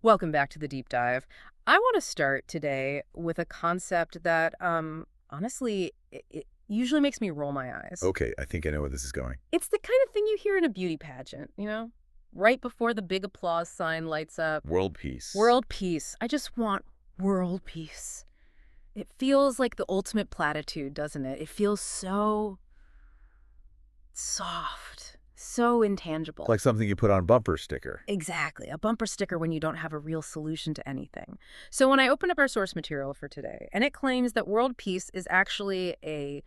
Welcome back to the deep dive. I want to start today with a concept that, honestly, it usually makes me roll my eyes. Okay, I think I know where this is going. It's the kind of thing you hear in a beauty pageant, you know? Right before the big applause sign lights up. World peace. World peace. I just want world peace. It feels like the ultimate platitude, doesn't it? It feels so soft, so intangible. Like something you put on a bumper sticker. Exactly. A bumper sticker when you don't have a real solution to anything. So when I open up our source material for today, and it claims that world peace is actually a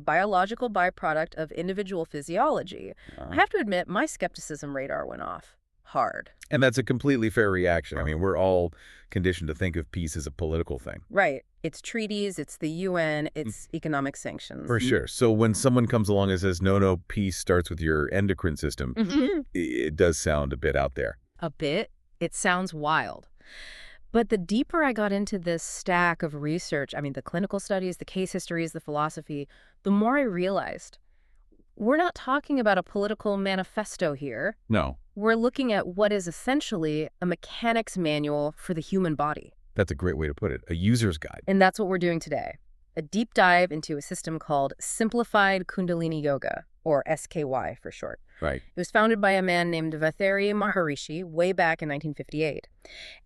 biological byproduct of individual physiology, I have to admit my skepticism radar went off hard. And that's a completely fair reaction. I mean, we're all conditioned to think of peace as a political thing. Right. It's treaties, it's the UN, it's economic sanctions. For sure. So when someone comes along and says, no, peace starts with your endocrine system, it does sound a bit out there. A bit. It sounds wild. But the deeper I got into this stack of research, I mean, the clinical studies, the case histories, the philosophy, the more I realized we're not talking about a political manifesto here. No, We're looking at what is essentially a mechanics manual for the human body. that's a great way to put it. A user's guide. And that's what we're doing today. A deep dive into a system called Simplified Kundalini Yoga, or SKY for short. Right. It was founded by a man named Vatheri Maharishi way back in 1958.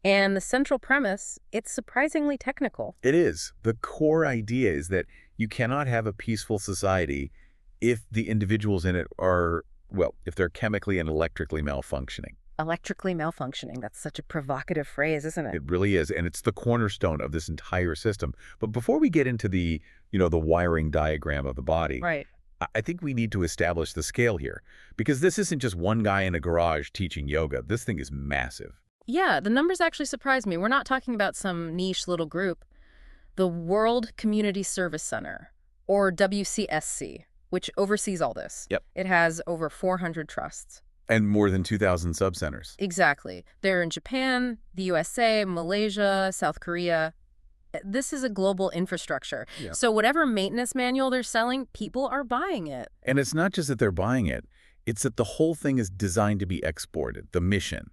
And the central premise, it's surprisingly technical. It is. The core idea is that you cannot have a peaceful society if the individuals in it are, well, if they're chemically and electrically malfunctioning. Electrically malfunctioning, that's such a provocative phrase, isn't it? It really is, and it's the cornerstone of this entire system. But before we get into the wiring diagram of the body, Right. I think we need to establish the scale here, because this isn't just one guy in a garage teaching yoga. This thing is massive. Yeah, the numbers actually surprised me. We're not talking about some niche little group. The World Community Service Center, or WCSC, which oversees all this. Yep. It has over 400 trusts. And more than 2,000 subcenters. Exactly. They're in Japan, the USA, Malaysia, South Korea. This is a global infrastructure. Yeah. So whatever maintenance manual they're selling, people are buying it. And it's not just that they're buying it, it's that the whole thing is designed to be exported, the mission.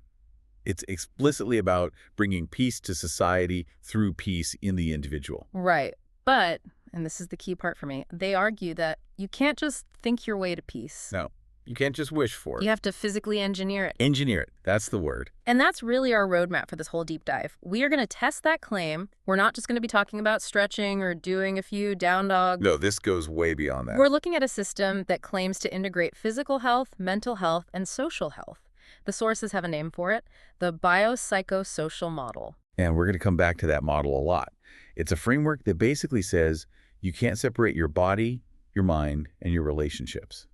It's explicitly about bringing peace to society through peace in the individual. Right. But, and this is the key part for me, they argue that you can't just think your way to peace. No, you can't just wish for it. You have to physically engineer it. Engineer it. That's the word. And that's really our roadmap for this whole deep dive. We are going to test that claim. We're not just going to be talking about stretching or doing a few down dogs. No, this goes way beyond that. We're looking at a system that claims to integrate physical health, mental health, and social health. The sources have a name for it, the biopsychosocial model. And we're going to come back to that model a lot. It's a framework that basically says you can't separate your body, your mind, and your relationships.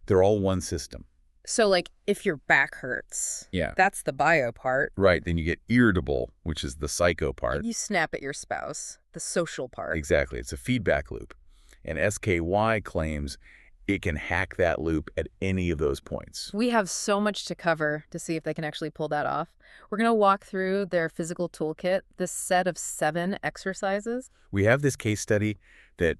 They're all one system. So, like, if your back hurts, Yeah. that's the bio part. Right. Then you get irritable, which is the psycho part. You snap at your spouse, the social part. Exactly. It's a feedback loop. And SKY claims it can hack that loop at any of those points. We have so much to cover to see if they can actually pull that off. We're going to walk through their physical toolkit, this set of 7 exercises. We have this case study that,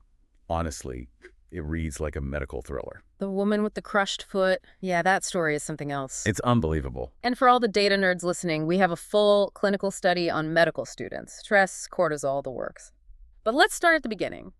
honestly, it reads like a medical thriller. The woman with the crushed foot. Yeah, that story is something else. It's unbelievable. And for all the data nerds listening, we have a full clinical study on medical students. Stress, cortisol, the works. But let's start at the beginning.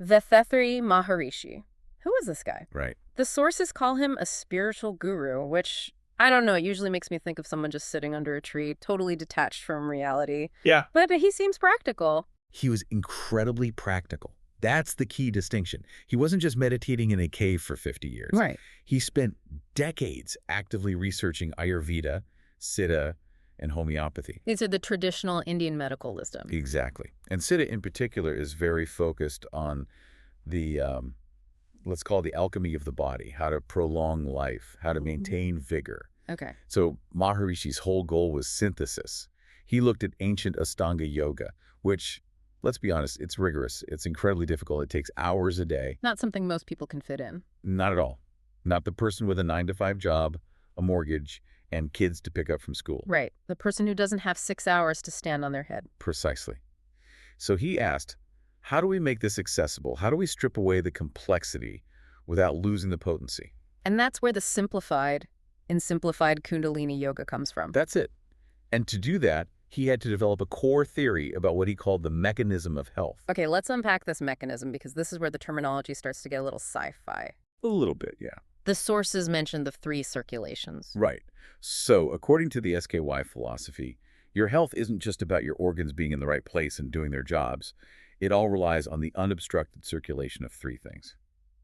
Vatheri Maharishi. Who is this guy? Right. The sources call him a spiritual guru, which, I don't know, it usually makes me think of someone just sitting under a tree, totally detached from reality. Yeah. But he seems practical. He was incredibly practical. That's the key distinction. He wasn't just meditating in a cave for 50 years. Right. He spent decades actively researching Ayurveda, Siddha, and homeopathy. These are the traditional Indian medical wisdom. Exactly. And Siddha in particular is very focused on the, let's call it the alchemy of the body, how to prolong life, how to maintain vigor. Okay. So Maharishi's whole goal was synthesis. He looked at ancient Ashtanga yoga, which, let's be honest, it's rigorous. It's incredibly difficult. It takes hours a day. Not something most people can fit in. Not at all. Not the person with a 9-to-5 job, a mortgage, and kids to pick up from school. Right. The person who doesn't have 6 hours to stand on their head. Precisely. So he asked, how do we make this accessible? How do we strip away the complexity without losing the potency? And that's where the simplified Kundalini yoga comes from. That's it. And to do that, he had to develop a core theory about what he called the mechanism of health. Okay, let's unpack this mechanism because this is where the terminology starts to get a little sci-fi. A little bit, yeah. The sources mention the three circulations. Right. So, according to the SKY philosophy, your health isn't just about your organs being in the right place and doing their jobs. It all relies on the unobstructed circulation of three things.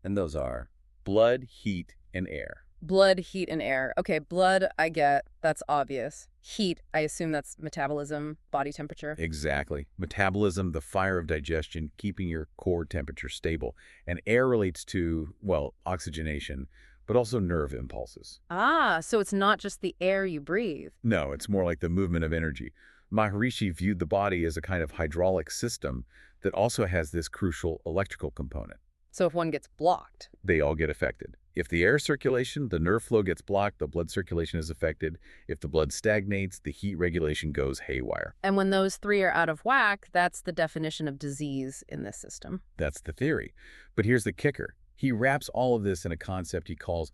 And those are blood, heat, and air. Blood, heat, and air. Okay, blood, I get. That's obvious. Heat, I assume that's metabolism, body temperature. Exactly. Metabolism, the fire of digestion, keeping your core temperature stable. And air relates to, well, oxygenation, but also nerve impulses. Ah, so it's not just the air you breathe. No, it's more like the movement of energy. Maharishi viewed the body as a kind of hydraulic system that also has this crucial electrical component. So if one gets blocked. They all get affected. If the air circulation, the nerve flow gets blocked, the blood circulation is affected. If the blood stagnates, the heat regulation goes haywire. And when those three are out of whack, that's the definition of disease in this system. That's the theory. But here's the kicker. He wraps all of this in a concept he calls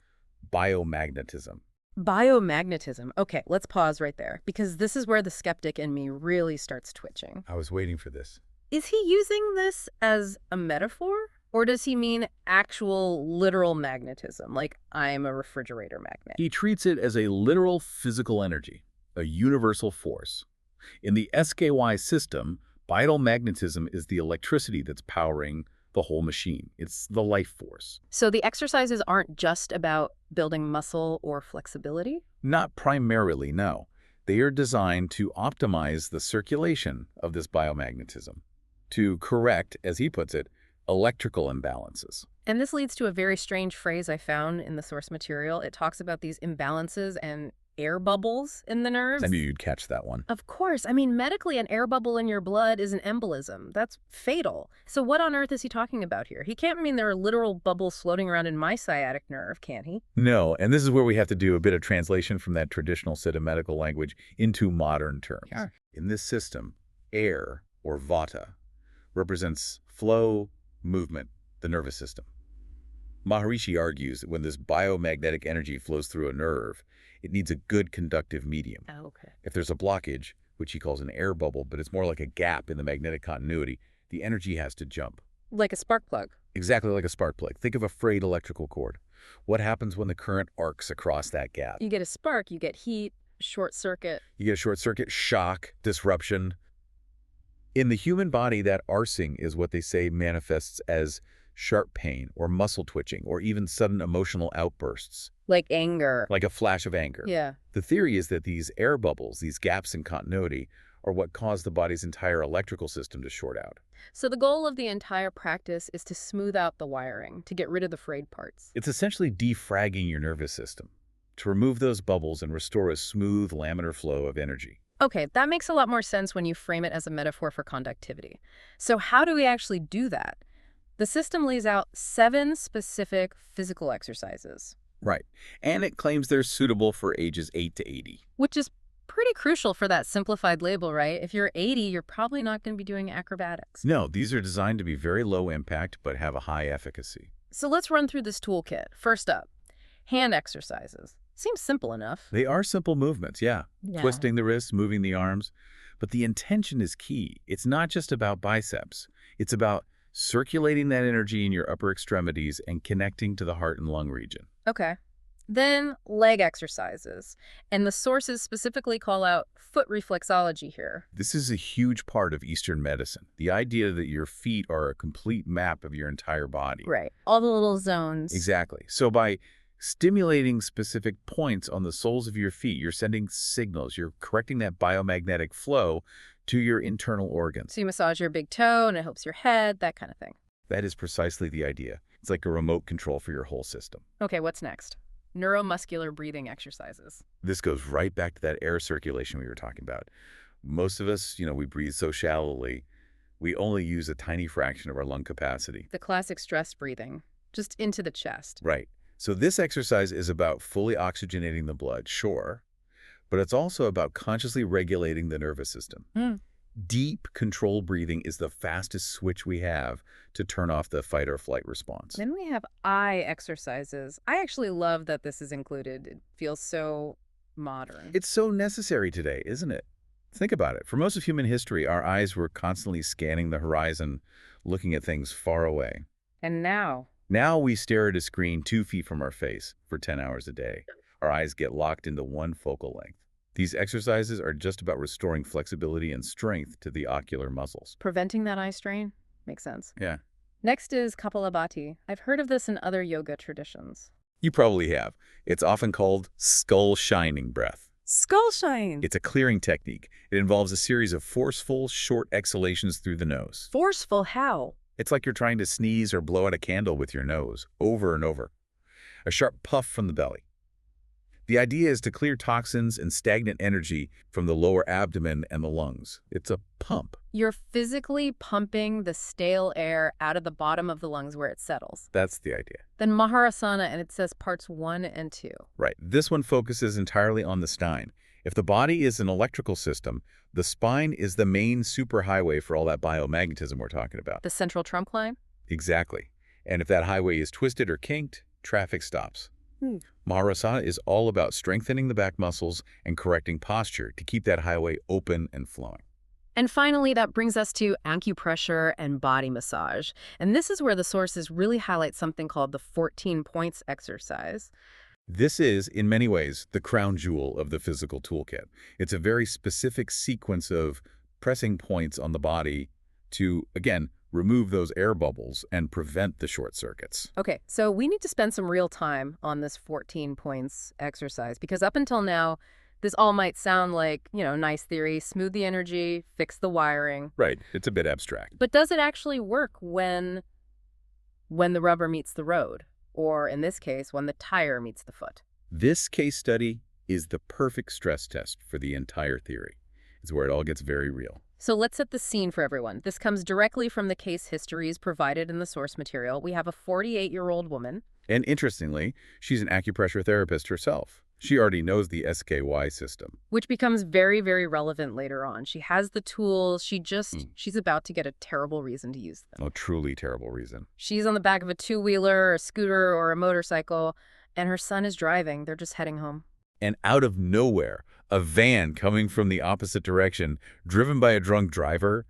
biomagnetism. Biomagnetism. Okay, let's pause right there because this is where the skeptic in me really starts twitching. I was waiting for this. Is he using this as a metaphor? Or does he mean actual literal magnetism, like I'm a refrigerator magnet? He treats it as a literal physical energy, a universal force. In the SKY system, biomagnetism is the electricity that's powering the whole machine. It's the life force. So the exercises aren't just about building muscle or flexibility? Not primarily, no. They are designed to optimize the circulation of this biomagnetism, to correct, as he puts it, electrical imbalances. And this leads to a very strange phrase I found in the source material. It talks about these imbalances and air bubbles in the nerves. I knew you'd catch that one. Of course. I mean, medically, an air bubble in your blood is an embolism. That's fatal. So what on earth is he talking about here? He can't mean there are literal bubbles floating around in my sciatic nerve, can he? No, and this is where we have to do a bit of translation from that traditional set of medical language into modern terms. Sure. In this system, air, or vata, represents flow, movement, the nervous system. Maharishi argues that when this biomagnetic energy flows through a nerve, it needs a good conductive medium. Oh, okay. If there's a blockage, which he calls an air bubble, but it's more like a gap in the magnetic continuity, the energy has to jump. Like a spark plug. Exactly like a spark plug. Think of a frayed electrical cord. What happens when the current arcs across that gap? You get a spark, you get heat, short circuit. You get a short circuit, shock, disruption. In the human body, that arcing is what they say manifests as sharp pain or muscle twitching or even sudden emotional outbursts, Like anger. like a flash of anger. Yeah. The theory is that these air bubbles, these gaps in continuity, are what cause the body's entire electrical system to short out. So the goal of the entire practice is to smooth out the wiring, to get rid of the frayed parts. It's essentially defragging your nervous system, to remove those bubbles and restore a smooth laminar flow of energy. Okay, that makes a lot more sense when you frame it as a metaphor for conductivity. So how do we actually do that? The system lays out 7 specific physical exercises, Right. And it claims they're suitable for ages 8 to 80. which is pretty crucial for that simplified label, right? If you're 80, you're probably not going to be doing acrobatics. No, these are designed to be very low impact but have a high efficacy. So let's run through this toolkit. First up, hand exercises. Seems simple enough. They are simple movements, yeah. Twisting the wrists, moving the arms. But the intention is key. It's not just about biceps. It's about circulating that energy in your upper extremities and connecting to the heart and lung region. Okay. Then leg exercises. And the sources specifically call out foot reflexology here. This is a huge part of Eastern medicine. The idea that your feet are a complete map of your entire body. Right. All the little zones. Exactly. So by stimulating specific points on the soles of your feet, you're sending signals. You're correcting that biomagnetic flow to your internal organs. So you massage your big toe and it helps your head, that kind of thing. That is precisely the idea. It's like a remote control for your whole system. Okay, what's next? Neuromuscular breathing exercises. This goes right back to that air circulation we were talking about. Most of us, we breathe so shallowly, we only use a tiny fraction of our lung capacity. The classic stress breathing, just into the chest. Right. So this exercise is about fully oxygenating the blood, sure, but it's also about consciously regulating the nervous system. Deep, controlled breathing is the fastest switch we have to turn off the fight or flight response. Then we have eye exercises. I actually love that this is included. It feels so modern. It's so necessary today, isn't it? Think about it. For most of human history, our eyes were constantly scanning the horizon, looking at things far away. And now, Now we stare at a screen 2 feet from our face for 10 hours a day. Our eyes get locked into one focal length. These exercises are just about restoring flexibility and strength to the ocular muscles. preventing that eye strain makes sense. Yeah. Next is Kapalabhati. I've heard of this in other yoga traditions. You probably have. It's often called skull shining breath. Skull shine! It's a clearing technique. It involves a series of forceful, short exhalations through the nose. Forceful how? It's like you're trying to sneeze or blow out a candle with your nose, over and over. A sharp puff from the belly. The idea is to clear toxins and stagnant energy from the lower abdomen and the lungs. It's a pump. You're physically pumping the stale air out of the bottom of the lungs where it settles. That's the idea. Then Maharasana, and it says parts 1 and 2. Right. This one focuses entirely on the spine. If the body is an electrical system, the spine is the main superhighway for all that biomagnetism we're talking about. The central trunk line? Exactly. And if that highway is twisted or kinked, traffic stops. Maharasana is all about strengthening the back muscles and correcting posture to keep that highway open and flowing. And finally, that brings us to acupressure and body massage. And this is where the sources really highlight something called the 14 points exercise. This is, in many ways, the crown jewel of the physical toolkit. It's a very specific sequence of pressing points on the body to, again, remove those air bubbles and prevent the short circuits. Okay, so we need to spend some real time on this 14 points exercise because up until now, this all might sound like, nice theory, smooth the energy, fix the wiring. Right. It's a bit abstract. But does it actually work when the rubber meets the road? Or in this case, when the tire meets the foot? This case study is the perfect stress test for the entire theory. It's where it all gets very real. So let's set the scene for everyone. This comes directly from the case histories provided in the source material. We have a 48-year-old woman. And interestingly, she's an acupressure therapist herself. She already knows the SKY system. Which becomes very, very relevant later on. She has the tools. She's about to get a terrible reason to use them. A truly terrible reason. She's on the back of a two-wheeler, a scooter, or a motorcycle, and her son is driving. They're just heading home. And out of nowhere, a van coming from the opposite direction, driven by a drunk driver,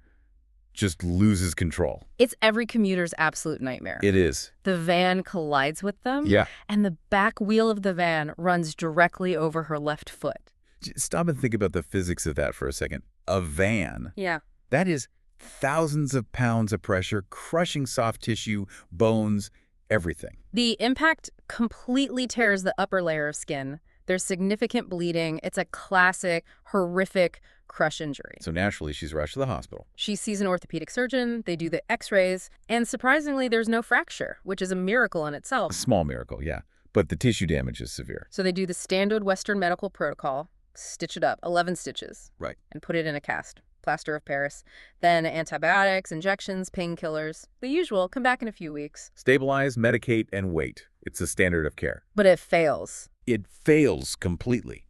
just loses control. It's every commuter's absolute nightmare. It is. The van collides with them, Yeah. and the back wheel of the van runs directly over her left foot. Stop and think about the physics of that for a second. A van. Yeah. That is thousands of pounds of pressure, crushing soft tissue, bones, everything. The impact completely tears the upper layer of skin. There's significant bleeding. It's a classic, horrific crush injury. So naturally, she's rushed to the hospital. She sees an orthopedic surgeon, they do the x-rays, and surprisingly, there's no fracture, which is a miracle in A itself. small miracle, yeah. But the tissue damage is severe. So they do the standard Western medical protocol, stitch it up, 11 stitches. Right. And put it in a cast, plaster of Paris. Then antibiotics, injections, painkillers. The usual, come back in a few weeks. Stabilize, medicate, and wait. It's the standard of care. But it fails. It fails completely.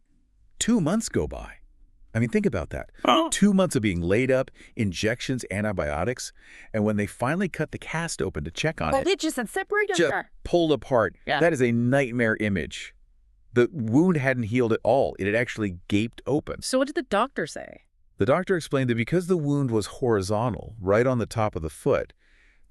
2 months go by. I mean, think about that. 2 months of being laid up, injections, antibiotics, and when they finally cut the cast open to check on it, It just separated just pulled apart. Yeah. That is a nightmare image. The wound hadn't healed at all. It had actually gaped open. So what did the doctor say? The doctor explained that because the wound was horizontal, right on the top of the foot,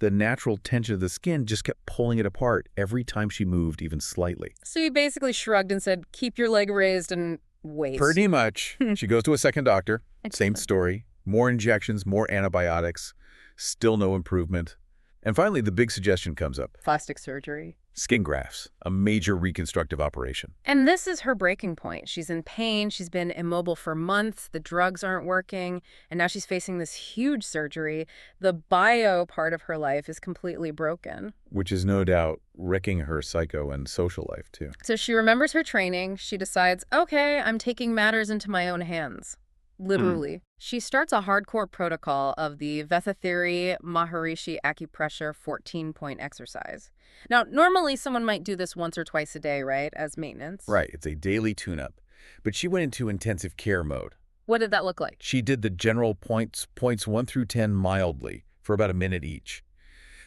the natural tension of the skin just kept pulling it apart every time she moved even slightly. So he basically shrugged and said, keep your leg raised and wait. Pretty much. She goes to a second doctor. Same Excellent. story. More injections, more antibiotics. Still no improvement. And finally, the big suggestion comes up. Plastic surgery. Skin grafts, a major reconstructive operation. And this is her breaking point. She's in pain. She's been immobile for months. The drugs aren't working. And now she's facing this huge surgery. The bio part of her life is completely broken. Which is no doubt wrecking her psycho and social life, too. So she remembers her training. She decides, okay, I'm taking matters into my own hands. Literally. She starts a hardcore protocol of the Vethathiri Maharishi Acupressure 14-point exercise. Now, normally someone might do this once or twice a day, right, as maintenance? Right, it's a daily tune-up. But she went into intensive care mode. What did that look like? She did the general points 1 through 10 mildly, for about a minute each.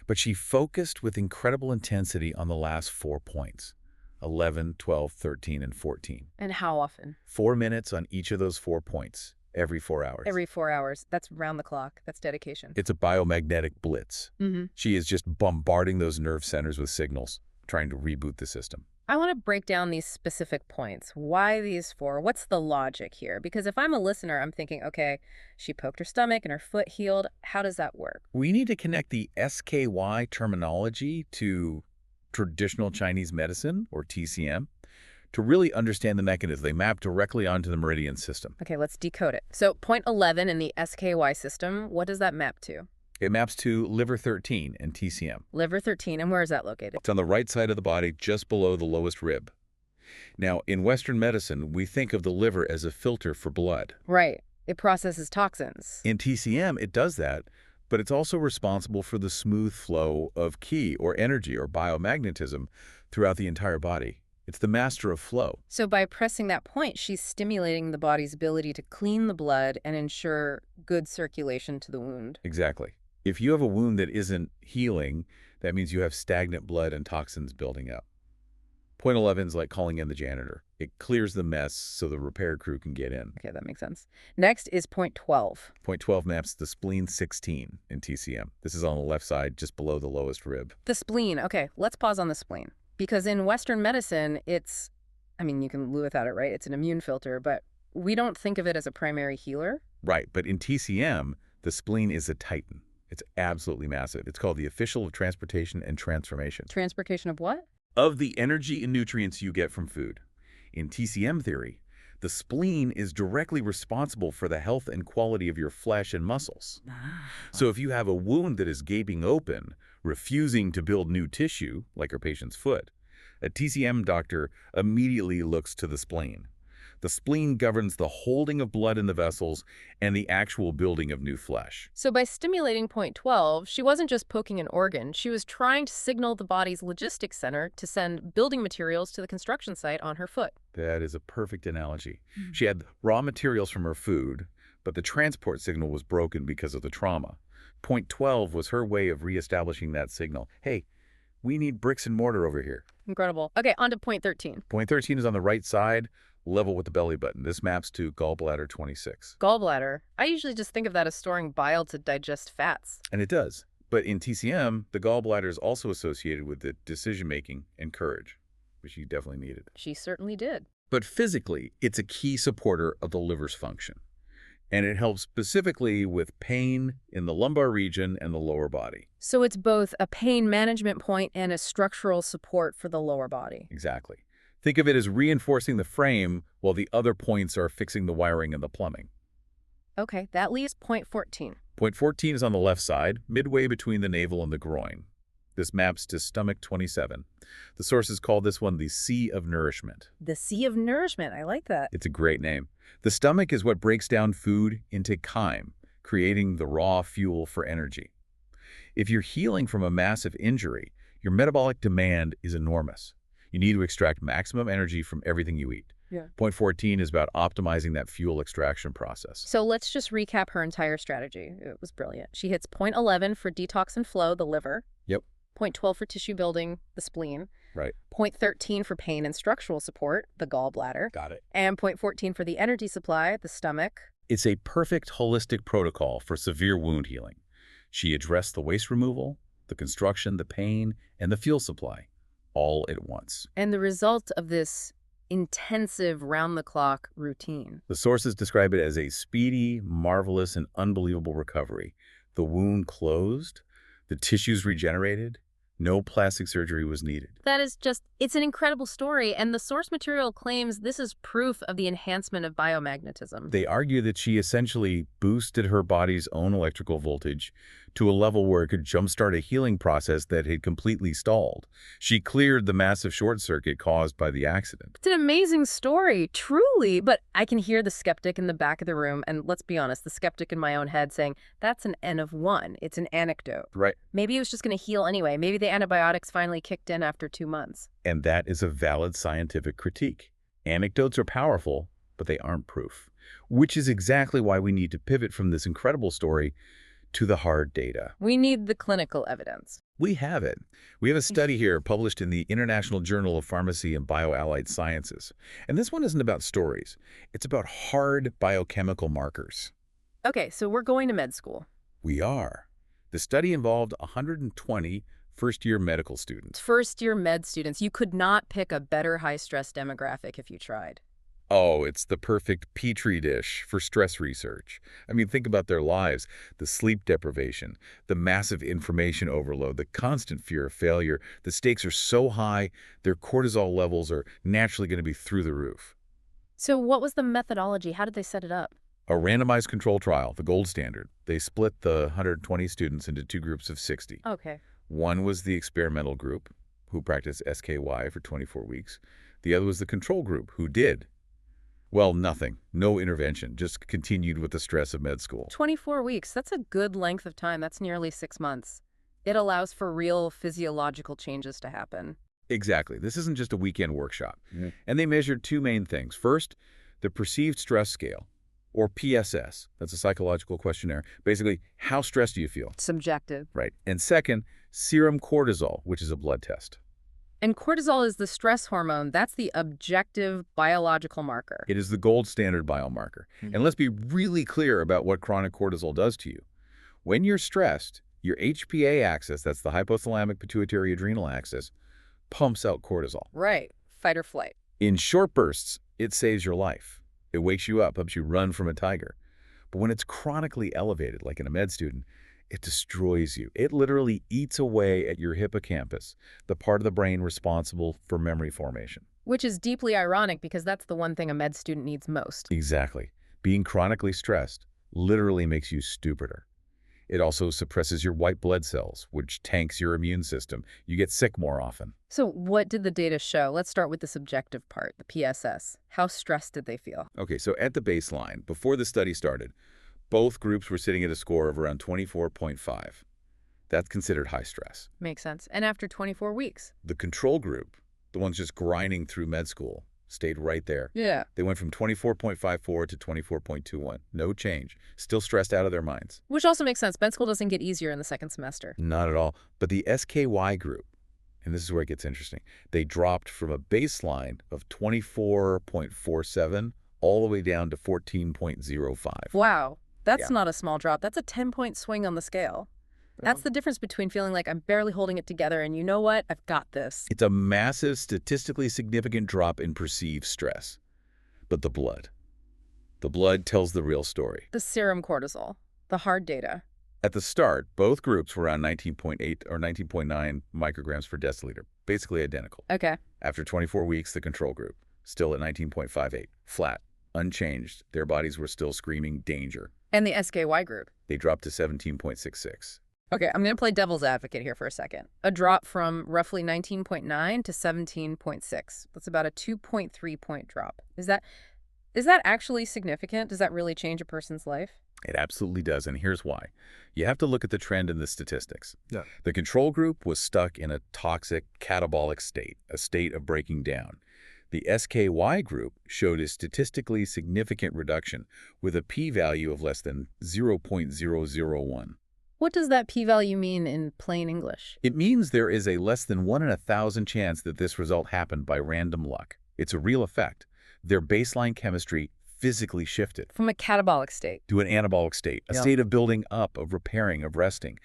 But she focused with incredible intensity on the last 4 points. 11, 12, 13, and 14. And how often? 4 minutes on each of those 4 points, every 4 hours. Every 4 hours. That's round the clock. That's dedication. It's a biomagnetic blitz. She is just bombarding those nerve centers with signals, trying to reboot the system. I want to break down these specific points. Why these 4? What's the logic here? Because if I'm a listener, I'm thinking, okay, she poked her stomach and her foot healed. How does that work? We need to connect the SKY terminology to traditional Chinese medicine, or TCM, to really understand the mechanism. They map directly onto the meridian system. Okay, let's decode it. So point 11 in the SKY system, what does that map to? It maps to liver 13 in TCM. Liver 13, and where is that located? It's on the right side of the body, just below the lowest rib. Now, in Western medicine, we think of the liver as a filter for blood. Right. It processes toxins. In TCM, it does that, but it's also responsible for the smooth flow of qi, or energy, or biomagnetism, throughout the entire body. It's the master of flow. So by pressing that point, she's stimulating the body's ability to clean the blood and ensure good circulation to the wound. Exactly. If you have a wound that isn't healing, that means you have stagnant blood and toxins building up. Point 11 is like calling in the janitor. It clears the mess so the repair crew can get in. Okay, that makes sense. Next is point 12. Point 12 maps the spleen 16 in TCM. This is on the left side, just below the lowest rib. The spleen. Okay, let's pause on the spleen. Because in Western medicine, you can live without it, right? It's an immune filter, but we don't think of it as a primary healer. Right, but in TCM, the spleen is a titan. It's absolutely massive. It's called the official of transportation and transformation. Transportation of what? Of the energy and nutrients you get from food. In TCM theory, the spleen is directly responsible for the health and quality of your flesh and muscles. So if you have a wound that is gaping open, refusing to build new tissue, like your patient's foot, a TCM doctor immediately looks to the spleen. The spleen governs the holding of blood in the vessels and the actual building of new flesh. So by stimulating point 12, she wasn't just poking an organ. She was trying to signal the body's logistics center to send building materials to the construction site on her foot. That is a perfect analogy. She had raw materials from her food, but the transport signal was broken because of the trauma. Point 12 was her way of reestablishing that signal. Hey, we need bricks and mortar over here. Incredible. Okay, on to point 13. Point 13 is on the right side, level with the belly button. This maps to gallbladder 26. Gallbladder. I usually just think of that as storing bile to digest fats. And it does. But in TCM, the gallbladder is also associated with the decision-making and courage, which you definitely needed. She certainly did. But physically, it's a key supporter of the liver's function. And it helps specifically with pain in the lumbar region and the lower body. So it's both a pain management point and a structural support for the lower body. Exactly. Think of it as reinforcing the frame while the other points are fixing the wiring and the plumbing. Okay, that leaves point 14. Point 14 is on the left side, midway between the navel and the groin. This maps to stomach 27. The sources call this one the Sea of Nourishment. The Sea of Nourishment. I like that. It's a great name. The stomach is what breaks down food into chyme, creating the raw fuel for energy. If you're healing from a massive injury, your metabolic demand is enormous. You need to extract maximum energy from everything you eat. Yeah. Point 14 is about optimizing that fuel extraction process. So let's just recap her entire strategy. It was brilliant. She hits point 11 for detox and flow, the liver. Yep. Point 12 for tissue building, the spleen. Right. Point 13 for pain and structural support, the gallbladder. Got it. And point 14 for the energy supply, the stomach. It's a perfect holistic protocol for severe wound healing. She addressed the waste removal, the construction, the pain, and the fuel supply, all at once. And the result of this intensive round-the-clock routine. The sources describe it as a speedy, marvelous, and unbelievable recovery. The wound closed, the tissues regenerated, no plastic surgery was needed. That is just, it's an incredible story, and the source material claims this is proof of the enhancement of biomagnetism. They argue that she essentially boosted her body's own electrical voltage to a level where it could jumpstart a healing process that had completely stalled. She cleared the massive short circuit caused by the accident. It's an amazing story, truly, but I can hear the skeptic in the back of the room, and let's be honest, the skeptic in my own head saying, that's an N of 1. It's an anecdote. Right. Maybe it was just going to heal anyway. Maybe the antibiotics finally kicked in after 2 months. And that is a valid scientific critique. Anecdotes are powerful, but they aren't proof, which is exactly why we need to pivot from this incredible story to the hard data. We need the clinical evidence. We have it. We have a study here published in the International Journal of Pharmacy and Bioallied Sciences. And this one isn't about stories. It's about hard biochemical markers. Okay, so we're going to med school. We are. The study involved 120 first-year medical students. First-year med students. You could not pick a better high-stress demographic if you tried. Oh, it's the perfect petri dish for stress research. I mean, think about their lives, the sleep deprivation, the massive information overload, the constant fear of failure. The stakes are so high, their cortisol levels are naturally going to be through the roof. So what was the methodology? How did they set it up? A randomized control trial, the gold standard. They split the 120 students into two groups of 60. Okay. One was the experimental group, who practiced SKY for 24 weeks. The other was the control group, who did. Well, nothing. No intervention. Just continued with the stress of med school. 24 weeks. That's a good length of time. That's nearly 6 months. It allows for real physiological changes to happen. Exactly. This isn't just a weekend workshop. And they measured two main things. First, the perceived stress scale, or PSS. That's a psychological questionnaire. Basically, how stressed do you feel? Subjective. Right. And second, serum cortisol, which is a blood test. And cortisol is the stress hormone. That's the objective biological marker. It is the gold standard biomarker. And let's be really clear about what chronic cortisol does to you. When you're stressed, your HPA axis, that's the hypothalamic pituitary adrenal axis, pumps out cortisol. Right. Fight or flight. In short bursts, it saves your life. It wakes you up, helps you run from a tiger. But when it's chronically elevated, like in a med student, it destroys you. It literally eats away at your hippocampus, the part of the brain responsible for memory formation. Which is deeply ironic because that's the one thing a med student needs most. Exactly. Being chronically stressed literally makes you stupider. It also suppresses your white blood cells, which tanks your immune system. You get sick more often. So what did the data show? Let's start with the subjective part, the PSS. How stressed did they feel? Okay, so at the baseline, before the study started, both groups were sitting at a score of around 24.5. That's considered high stress. Makes sense. And after 24 weeks? The control group, the ones just grinding through med school, stayed right there. Yeah. They went from 24.54 to 24.21. No change. Still stressed out of their minds. Which also makes sense. Med school doesn't get easier in the second semester. Not at all. But the SKY group, and this is where it gets interesting, they dropped from a baseline of 24.47 all the way down to 14.05. Wow. That's Yeah. not a small drop. That's a 10-point swing on the scale. That's the difference between feeling like I'm barely holding it together and you know what? I've got this. It's a massive, statistically significant drop in perceived stress. But the blood tells the real story. The serum cortisol, the hard data. At the start, both groups were around 19.8 or 19.9 micrograms per deciliter, basically identical. Okay. After 24 weeks, the control group, still at 19.58, flat, unchanged. Their bodies were still screaming danger. And the SKY group. They dropped to 17.66. Okay, I'm going to play devil's advocate here for a second. A drop from roughly 19.9 to 17.6. That's about a 2.3-point drop. Is that actually significant? Does that really change a person's life? It absolutely does, and here's why. You have to look at the trend in the statistics. Yeah. The control group was stuck in a toxic catabolic state, a state of breaking down. The SKY group showed a statistically significant reduction with a p-value of less than 0.001. What does that p-value mean in plain English? It means there is a less than 1 in 1,000 chance that this result happened by random luck. It's a real effect. Their baseline chemistry physically shifted From a catabolic state. to an anabolic state, a Yeah. state of building up, of repairing, of resting.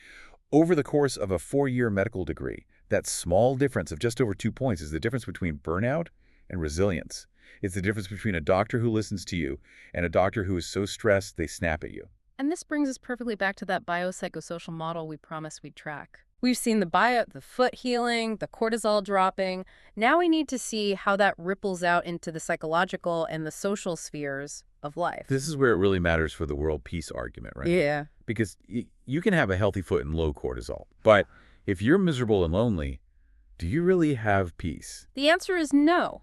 Over the course of a 4-year medical degree, that small difference of just over 2 points is the difference between burnout and resilience. It's the difference between a doctor who listens to you and a doctor who is so stressed they snap at you. And this brings us perfectly back to that biopsychosocial model we promised we'd track. We've seen the foot healing, the cortisol dropping. Now we need to see how that ripples out into the psychological and the social spheres of life. This is where it really matters for the world peace argument, right? Yeah. Because you can have a healthy foot and low cortisol. But if you're miserable and lonely, do you really have peace? The answer is no.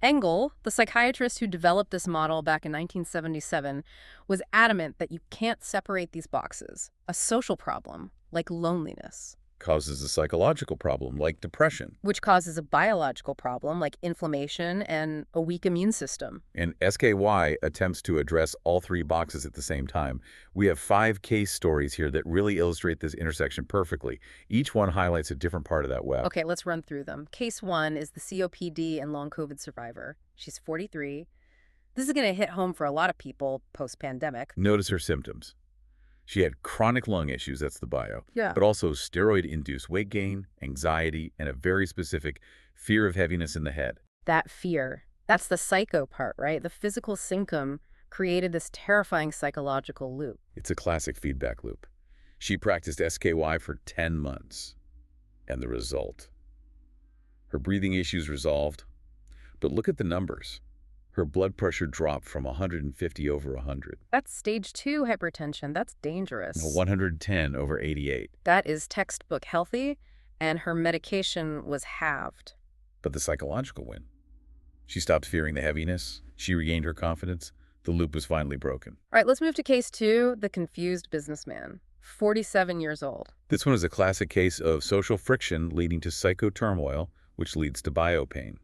Engel, the psychiatrist who developed this model back in 1977, was adamant that you can't separate these boxes. A social problem, like loneliness, causes a psychological problem like depression. which causes a biological problem like inflammation and a weak immune system. And SKY attempts to address all three boxes at the same time. We have 5 case stories here that really illustrate this intersection perfectly. Each one highlights a different part of that web. Okay, let's run through them. Case 1 is the COPD and long COVID survivor. She's 43. This is going to hit home for a lot of people post-pandemic. Notice her symptoms. She had chronic lung issues, that's the bio, Yeah. but also steroid-induced weight gain, anxiety, and a very specific fear of heaviness in the head. That fear, that's the psycho part, right? The physical symptom created this terrifying psychological loop. It's a classic feedback loop. She practiced SKY for 10 months. And the result? Her breathing issues resolved. But look at the numbers. Her blood pressure dropped from 150 over 100. That's stage 2 hypertension. That's dangerous. No, 110 over 88. That is textbook healthy, and her medication was halved. But the psychological win. She stopped fearing the heaviness. She regained her confidence. The loop was finally broken. All right, let's move to case 2, the confused businessman, 47 years old. This one is a classic case of social friction leading to psychoturmoil, which leads to biopain.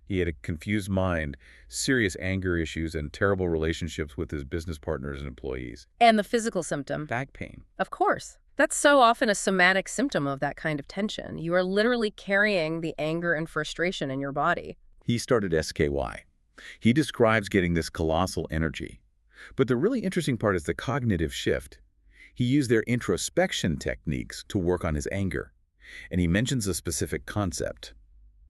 He had a confused mind, serious anger issues, and terrible relationships with his business partners and employees. And the physical symptom? Back pain. Of course. That's so often a somatic symptom of that kind of tension. You are literally carrying the anger and frustration in your body. He started SKY. He describes getting this colossal energy. But the really interesting part is the cognitive shift. He used their introspection techniques to work on his anger. And he mentions a specific concept: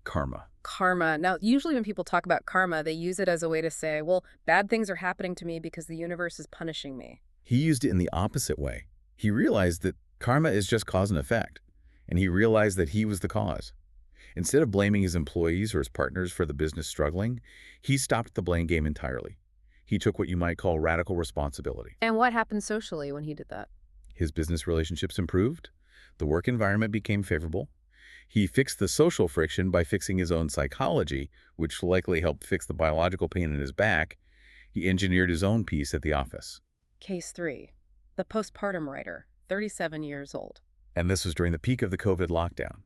karma. Karma. Now, usually when people talk about karma, they use it as a way to say, well, bad things are happening to me because the universe is punishing me. He used it in the opposite way. He realized that karma is just cause and effect, and he realized that he was the cause. Instead of blaming his employees or his partners for the business struggling, he stopped the blame game entirely. He took what you might call radical responsibility. And what happened socially when he did that? His business relationships improved. The work environment became favorable. He fixed the social friction by fixing his own psychology, which likely helped fix the biological pain in his back. He engineered his own peace at the office. Case 3, the postpartum writer, 37 years old. And this was during the peak of the COVID lockdown.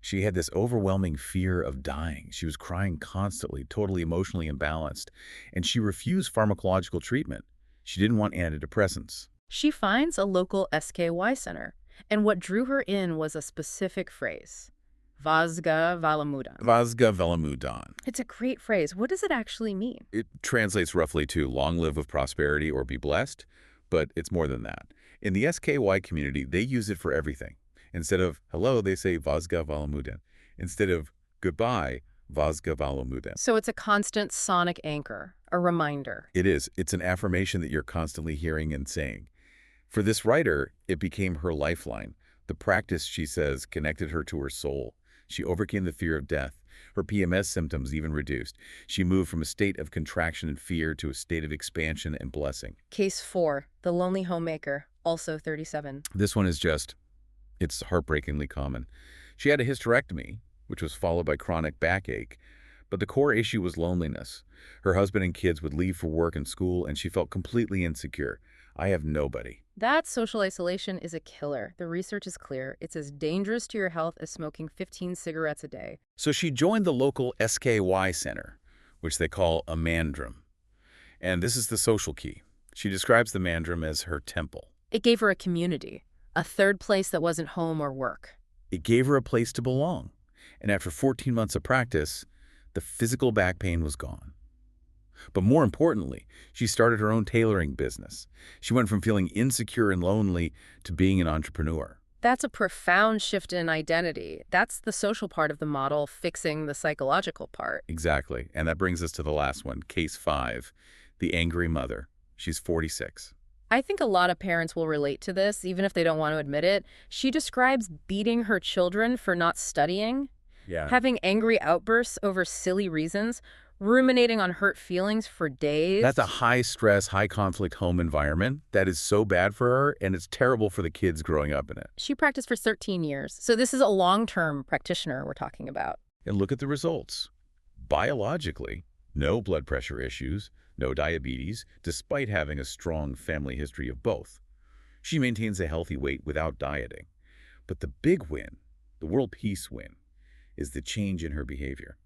She had this overwhelming fear of dying. She was crying constantly, totally emotionally imbalanced, and she refused pharmacological treatment. She didn't want antidepressants. She finds a local SKY center, and what drew her in was a specific phrase, Vazga Valamudan. Vazga Valamudan. It's a great phrase. What does it actually mean? It translates roughly to long live with prosperity or be blessed, but it's more than that. In the SKY community, they use it for everything. Instead of hello, they say Vazga Valamudan. Instead of goodbye, Vazga Valamudan. So it's a constant sonic anchor, a reminder. It is. It's an affirmation that you're constantly hearing and saying. For this writer, it became her lifeline. The practice, she says, connected her to her soul. She overcame the fear of death. Her PMS symptoms even reduced. She moved from a state of contraction and fear to a state of expansion and blessing. Case 4, the lonely homemaker, also 37. This one is it's heartbreakingly common. She had a hysterectomy, which was followed by chronic backache, but the core issue was loneliness. Her husband and kids would leave for work and school, and she felt completely insecure. I have nobody. That social isolation is a killer. The research is clear. It's as dangerous to your health as smoking 15 cigarettes a day. So she joined the local SKY center, which they call a mandram. And this is the social key. She describes the mandram as her temple. It gave her a community, a third place that wasn't home or work. It gave her a place to belong. And after 14 months of practice, the physical back pain was gone. But more importantly, she started her own tailoring business. She went from feeling insecure and lonely to being an entrepreneur. That's a profound shift in identity. That's the social part of the model, fixing the psychological part. Exactly. And that brings us to the last one, case 5, the angry mother. She's 46. I think a lot of parents will relate to this, even if they don't want to admit it. She describes beating her children for not studying, having angry outbursts over silly reasons, ruminating on hurt feelings for days. That's a high-stress, high-conflict home environment that is so bad for her, and it's terrible for the kids growing up in it. She practiced for 13 years, so this is a long-term practitioner we're talking about. And look at the results. Biologically, no blood pressure issues, no diabetes, despite having a strong family history of both. She maintains a healthy weight without dieting. But the big win, the world peace win, is the change in her behavior.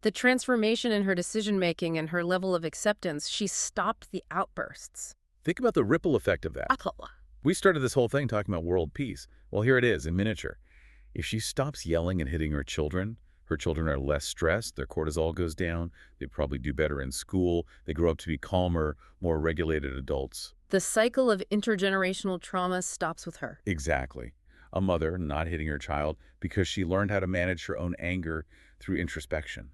The transformation in her decision-making and her level of acceptance, she stopped the outbursts. Think about the ripple effect of that. We started this whole thing talking about world peace. Well, here it is in miniature. If she stops yelling and hitting her children are less stressed, their cortisol goes down, they probably do better in school, they grow up to be calmer, more regulated adults. The cycle of intergenerational trauma stops with her. Exactly. A mother not hitting her child because she learned how to manage her own anger through introspection.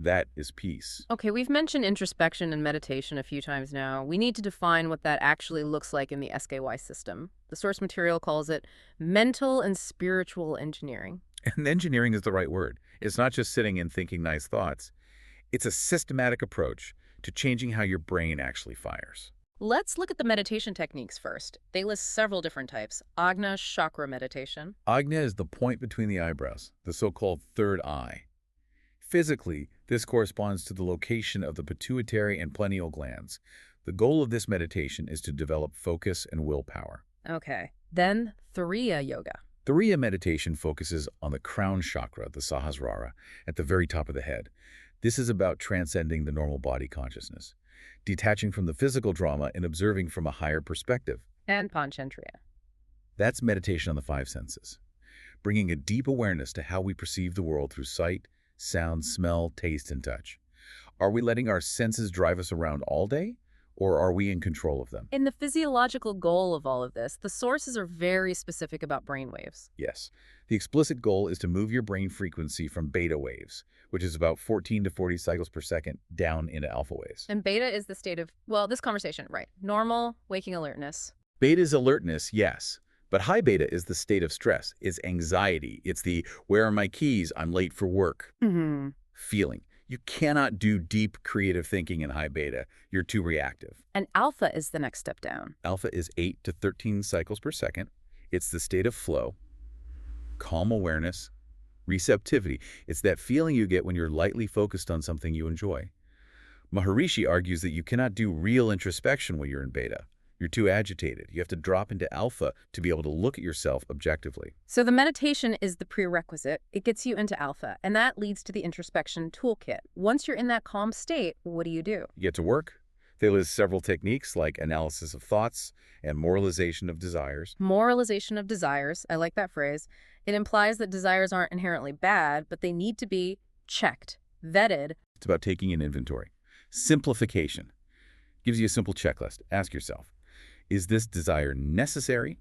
That is peace. Okay, we've mentioned introspection and meditation a few times now. We need to define what that actually looks like in the SKY system. The source material calls it mental and spiritual engineering. And engineering is the right word. It's not just sitting and thinking nice thoughts. It's a systematic approach to changing how your brain actually fires. Let's look at the meditation techniques first. They list several different types. Ajna chakra meditation. Ajna is the point between the eyebrows, the so-called third eye. Physically, this corresponds to the location of the pituitary and pineal glands. The goal of this meditation is to develop focus and willpower. Okay. Then Turiya yoga. Turiya meditation focuses on the crown chakra, the Sahasrara, at the very top of the head. This is about transcending the normal body consciousness, detaching from the physical drama and observing from a higher perspective. And Panchentriya. That's meditation on the five senses, bringing a deep awareness to how we perceive the world through sight, sound, smell, taste, and touch. Are we letting our senses drive us around all day, or are we in control of them? In the physiological goal of all of this, the sources are very specific about brain waves. Yes. The explicit goal is to move your brain frequency from beta waves, which is about 14 to 40 cycles per second, down into alpha waves. And beta is the state of, well, this conversation, right? Normal waking alertness. Beta is alertness, yes. But high beta is the state of stress. It's anxiety. It's the, where are my keys? I'm late for work. Feeling. You cannot do deep creative thinking in high beta. You're too reactive. And alpha is the next step down. Alpha is 8 to 13 cycles per second. It's the state of flow, calm awareness, receptivity. It's that feeling you get when you're lightly focused on something you enjoy. Maharishi argues that you cannot do real introspection when you're in beta. You're too agitated. You have to drop into alpha to be able to look at yourself objectively. So the meditation is the prerequisite. It gets you into alpha, and that leads to the introspection toolkit. Once you're in that calm state, what do? You get to work. They list several techniques like analysis of thoughts and moralization of desires. Moralization of desires. I like that phrase. It implies that desires aren't inherently bad, but they need to be checked, vetted. It's about taking an inventory. Simplification. Gives you a simple checklist. Ask yourself, is this desire necessary?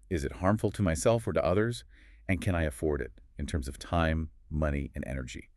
Is it harmful to myself or to others? And can I afford it in terms of time, money, and energy?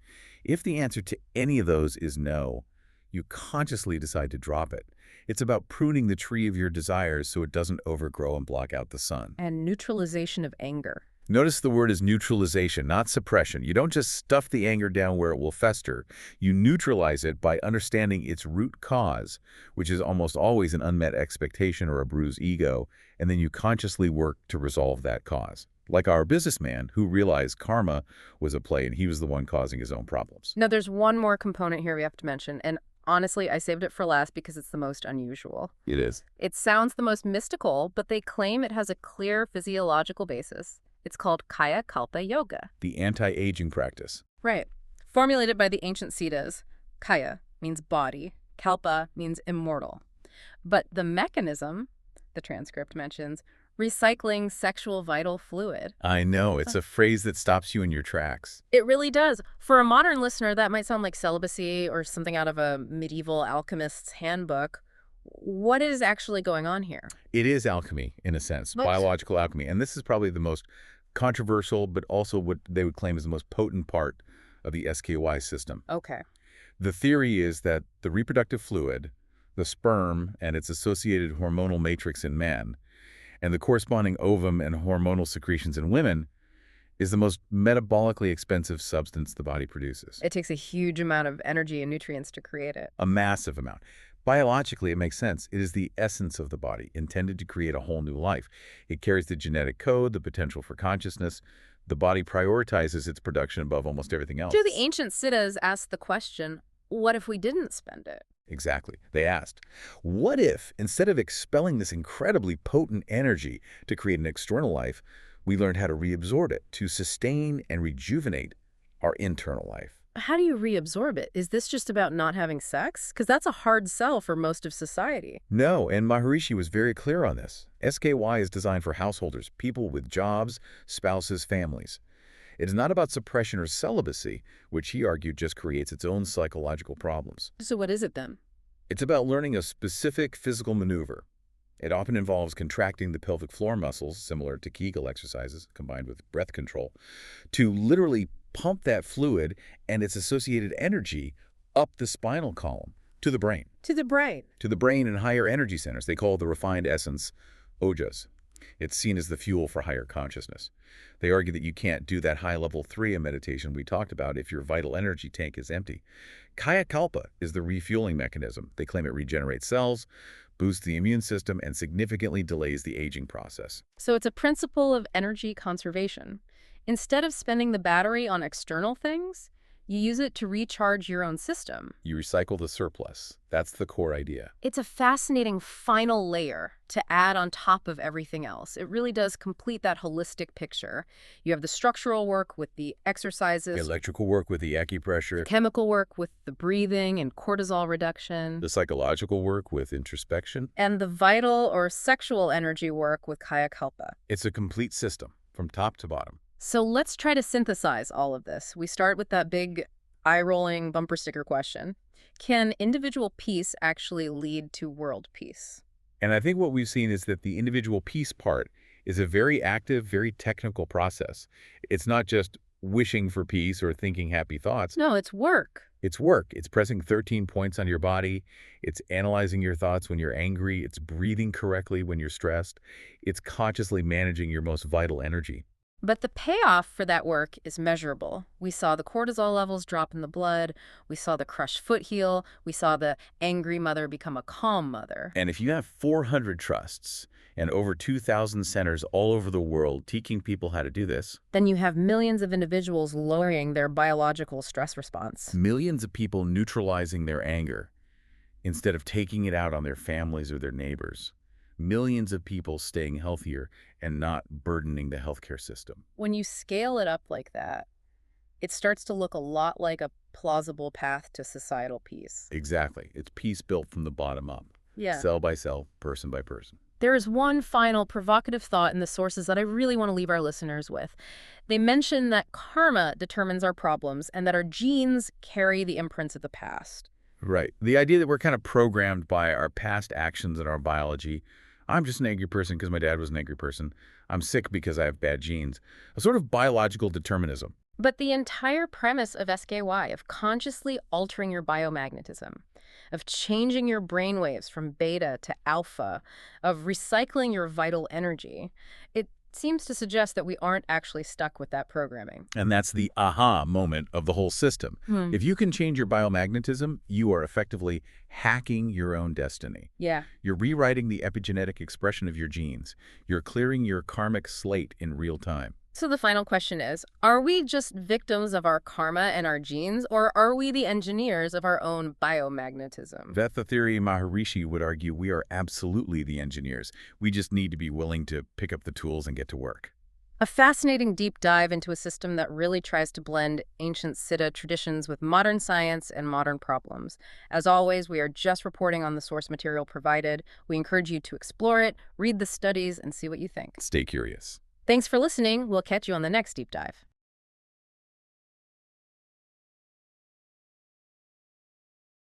If the answer to any of those is no, you consciously decide to drop it. It's about pruning the tree of your desires so it doesn't overgrow and block out the sun. And neutralization of anger. Notice the word is neutralization, not suppression. You don't just stuff the anger down where it will fester. You neutralize it by understanding its root cause, which is almost always an unmet expectation or a bruised ego, and then you consciously work to resolve that cause. Like our businessman who realized karma was a play and he was the one causing his own problems. Now, there's one more component here we have to mention, and honestly, I saved it for last because it's the most unusual. It is. It sounds the most mystical, but they claim it has a clear physiological basis. It's called Kaya Kalpa Yoga. The anti-aging practice. Right. Formulated by the ancient Siddhas, Kaya means body, Kalpa means immortal. But the mechanism, the transcript mentions, recycling sexual vital fluid. I know. It's a phrase that stops you in your tracks. It really does. For a modern listener, that might sound like celibacy or something out of a medieval alchemist's handbook. What is actually going on here? It is alchemy, in a sense, biological alchemy. And this is probably the most controversial, but also what they would claim is the most potent part of the SKY system. Okay. The theory is that the reproductive fluid, the sperm and its associated hormonal matrix in men, and the corresponding ovum and hormonal secretions in women, is the most metabolically expensive substance the body produces. It takes a huge amount of energy and nutrients to create it. A massive amount. Biologically, it makes sense. It is the essence of the body, intended to create a whole new life. It carries the genetic code, the potential for consciousness. The body prioritizes its production above almost everything else. Do the ancient Siddhas ask the question, what if we didn't spend it? Exactly. They asked, what if, instead of expelling this incredibly potent energy to create an external life, We learned how to reabsorb it to sustain and rejuvenate our internal life. How do you reabsorb it? Is this just about not having sex? Because that's a hard sell for most of society. No, and Maharishi was very clear on this. SKY is designed for householders, people with jobs, spouses, families. It is not about suppression or celibacy, which he argued just creates its own psychological problems. So what is it then? It's about learning a specific physical maneuver. It often involves contracting the pelvic floor muscles, similar to Kegel exercises combined with breath control, to literally pump that fluid and its associated energy up the spinal column to the brain. To the brain. To the brain and higher energy centers. They call the refined essence ojas. It's seen as the fuel for higher consciousness. They argue that you can't do that high level 3 of meditation we talked about if your vital energy tank is empty. Kaya Kalpa is the refueling mechanism. They claim it regenerates cells, boosts the immune system, and significantly delays the aging process. So it's a principle of energy conservation. Instead of spending the battery on external things, you use it to recharge your own system. You recycle the surplus. That's the core idea. It's a fascinating final layer to add on top of everything else. It really does complete that holistic picture. You have the structural work with the exercises, Electrical work with the acupressure, chemical work with the breathing and cortisol reduction, the psychological work with introspection. and the vital or sexual energy work with Kaya Kalpa. It's a complete system from top to bottom. So let's try to synthesize all of this. We start with that big eye-rolling bumper sticker question. Can individual peace actually lead to world peace? And I think what we've seen is that the individual peace part is a very active, very technical process. It's not just wishing for peace or thinking happy thoughts. No, it's work. It's work. It's pressing 13 points on your body. It's analyzing your thoughts when you're angry. It's breathing correctly when you're stressed. It's consciously managing your most vital energy. But the payoff for that work is measurable. We saw the cortisol levels drop in the blood. We saw the crushed foot heal. We saw the angry mother become a calm mother. And if you have 400 trusts and over 2,000 centers all over the world teaching people how to do this, Then you have millions of individuals lowering their biological stress response. millions of people neutralizing their anger instead of taking it out on their families or their neighbors, millions of people staying healthier and not burdening the healthcare system. When you scale it up like that, it starts to look a lot like a plausible path to societal peace. Exactly. It's peace built from the bottom up, Yeah. cell by cell, person by person. There is one final provocative thought in the sources that I really want to leave our listeners with. They mention that karma determines our problems and that our genes carry the imprints of the past. Right. The idea that we're kind of programmed by our past actions and our biology. I'm just an angry person because my dad was an angry person. I'm sick because I have bad genes. A sort of biological determinism. But the entire premise of SKY, of consciously altering your biomagnetism, of changing your brainwaves from beta to alpha, of recycling your vital energy, it seems to suggest that we aren't actually stuck with that programming. And that's the aha moment of the whole system. If you can change your biomagnetism, you are effectively hacking your own destiny. Yeah. You're rewriting the epigenetic expression of your genes. You're clearing your karmic slate in real time. So the final question is, are we just victims of our karma and our genes, or are we the engineers of our own biomagnetism? Vethathiri Maharishi would argue we are absolutely the engineers. We just need to be willing to pick up the tools and get to work. A fascinating deep dive into a system that really tries to blend ancient Siddha traditions with modern science and modern problems. As always, we are just reporting on the source material provided. We encourage you to explore it, read the studies, and see what you think. Stay curious. Thanks for listening. We'll catch you on the next deep dive.